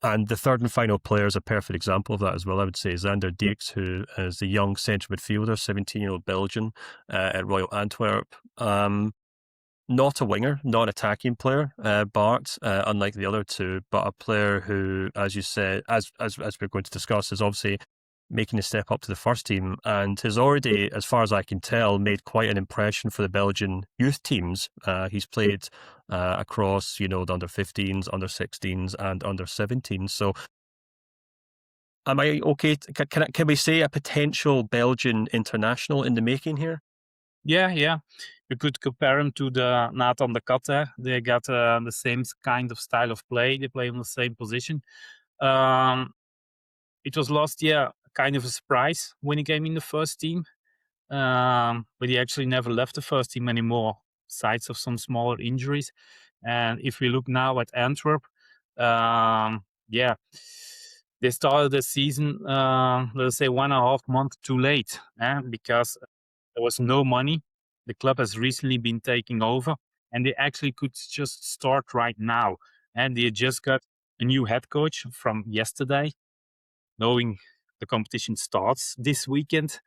And the third and final player is a perfect example of that as well, I would say. Xander Dierckx, who is the young central midfielder, 17-year-old Belgian at Royal Antwerp. Not a winger, not an attacking player, Bart, unlike the other two, but a player who, as you said, as we're going to discuss, is obviously making a step up to the first team and has already, as far as I can tell, made quite an impression for the Belgian youth teams. He's played across, the under 15s, under 16s, and under 17s. So, am I okay? Can we say a potential Belgian international in the making here? Yeah. You could compare him to the Nathan de Kat. They got the same kind of style of play. They play on the same position. Um, it was last year kind of a surprise when he came in the first team, but he actually never left the first team anymore, besides of some smaller injuries. And if we look now at Antwerp, yeah, they started the season, let's say 1.5 months too late, because there was no money. The club has recently been taking over, and they actually could just start right now. And they just got a new head coach from yesterday, knowing the competition starts this weekend.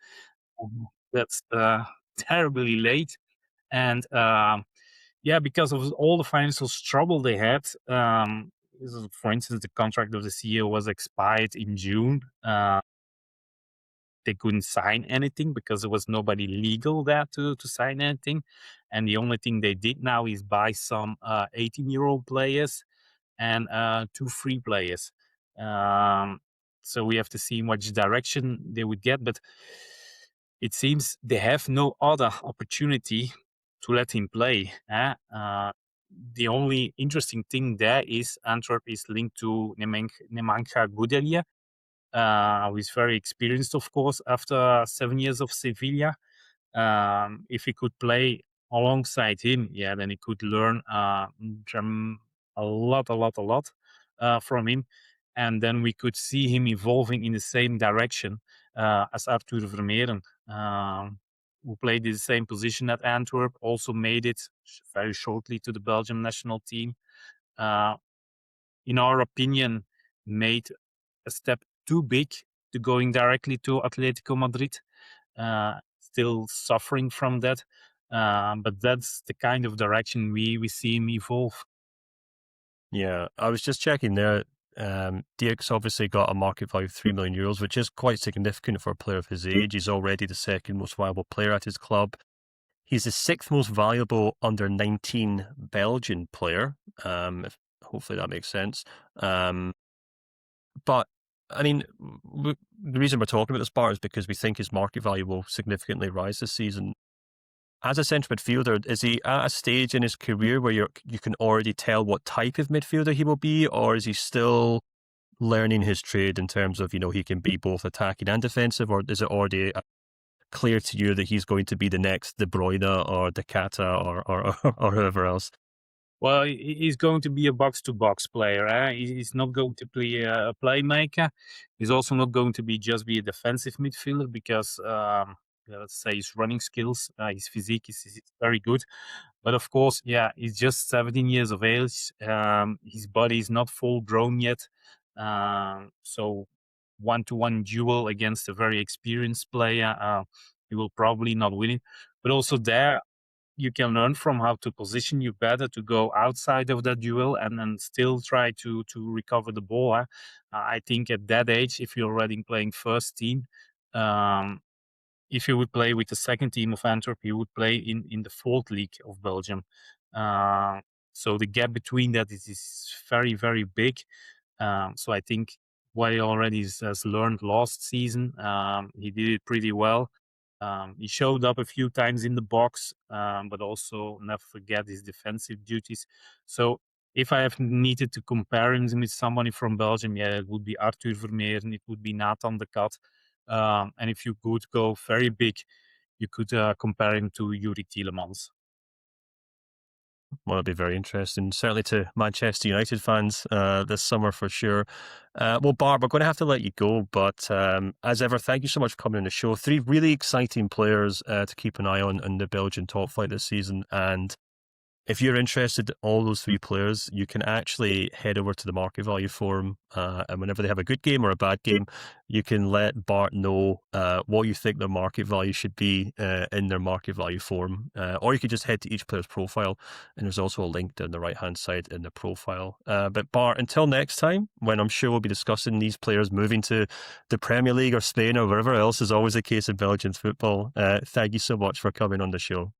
That's terribly late. And because of all the financial trouble they had, for instance, the contract of the CEO was expired in June. They couldn't sign anything because there was nobody legal there to sign anything. And the only thing they did now is buy some 18-year-old players and 2 free players. So we have to see in which direction they would get. But it seems they have no other opportunity to let him play. The only interesting thing there is Antwerp is linked to Nemancha Gudelia, who is very experienced, of course, after 7 years of Sevilla. If he could play alongside him, then he could learn a lot from him. And then we could see him evolving in the same direction as Arthur Vermeeren, who played in the same position at Antwerp, also made it very shortly to the Belgium national team. In our opinion, made a step too big to going directly to Atletico Madrid. Still suffering from that. But that's the kind of direction we see him evolve. Yeah, I was just checking there. Dierckx obviously got a market value of €3 million, which is quite significant for a player of his age. He's already the second most valuable player at his club. He's the sixth most valuable under 19 Belgian player. Hopefully that makes sense. But I mean, the reason we're talking about this part is because we think his market value will significantly rise this season. As a central midfielder, is he at a stage in his career where you can already tell what type of midfielder he will be, or is he still learning his trade in terms of, he can be both attacking and defensive, or is it already clear to you that he's going to be the next De Bruyne or De Cata or whoever else? Well, he's going to be a box-to-box player. He's not going to be a playmaker. He's also not going to just be a defensive midfielder because, let's say, his running skills, his physique is very good. But of course, he's just 17 years of age. His body is not full grown yet. So one-to-one duel against a very experienced player, he will probably not win it. But also there, you can learn from how to position you better to go outside of that duel and then still try to recover the ball. I think at that age, if you're already playing first team, if you would play with the second team of Antwerp, you would play in the fourth league of Belgium. So the gap between that is very, very big. So I think what he already has learned last season, he did it pretty well. He showed up a few times in the box, but also never forget his defensive duties. So if I have needed to compare him with somebody from Belgium, it would be Arthur Vermeeren, it would be Nathan de Kat. And if you could go very big, you could compare him to Yuri Tielemans. Well, it'll be very interesting, certainly to Manchester United fans this summer for sure. Well, Barb, we're going to have to let you go, but as ever, thank you so much for coming on the show. 3 really exciting players to keep an eye on in the Belgian top flight this season, and if you're interested in all those three players, you can actually head over to the market value forum, and whenever they have a good game or a bad game, you can let Bart know what you think their market value should be in their market value forum. Or you could just head to each player's profile, and there's also a link down the right-hand side in the profile. But Bart, until next time, when I'm sure we'll be discussing these players moving to the Premier League or Spain or wherever else is always the case in Belgian football, thank you so much for coming on the show.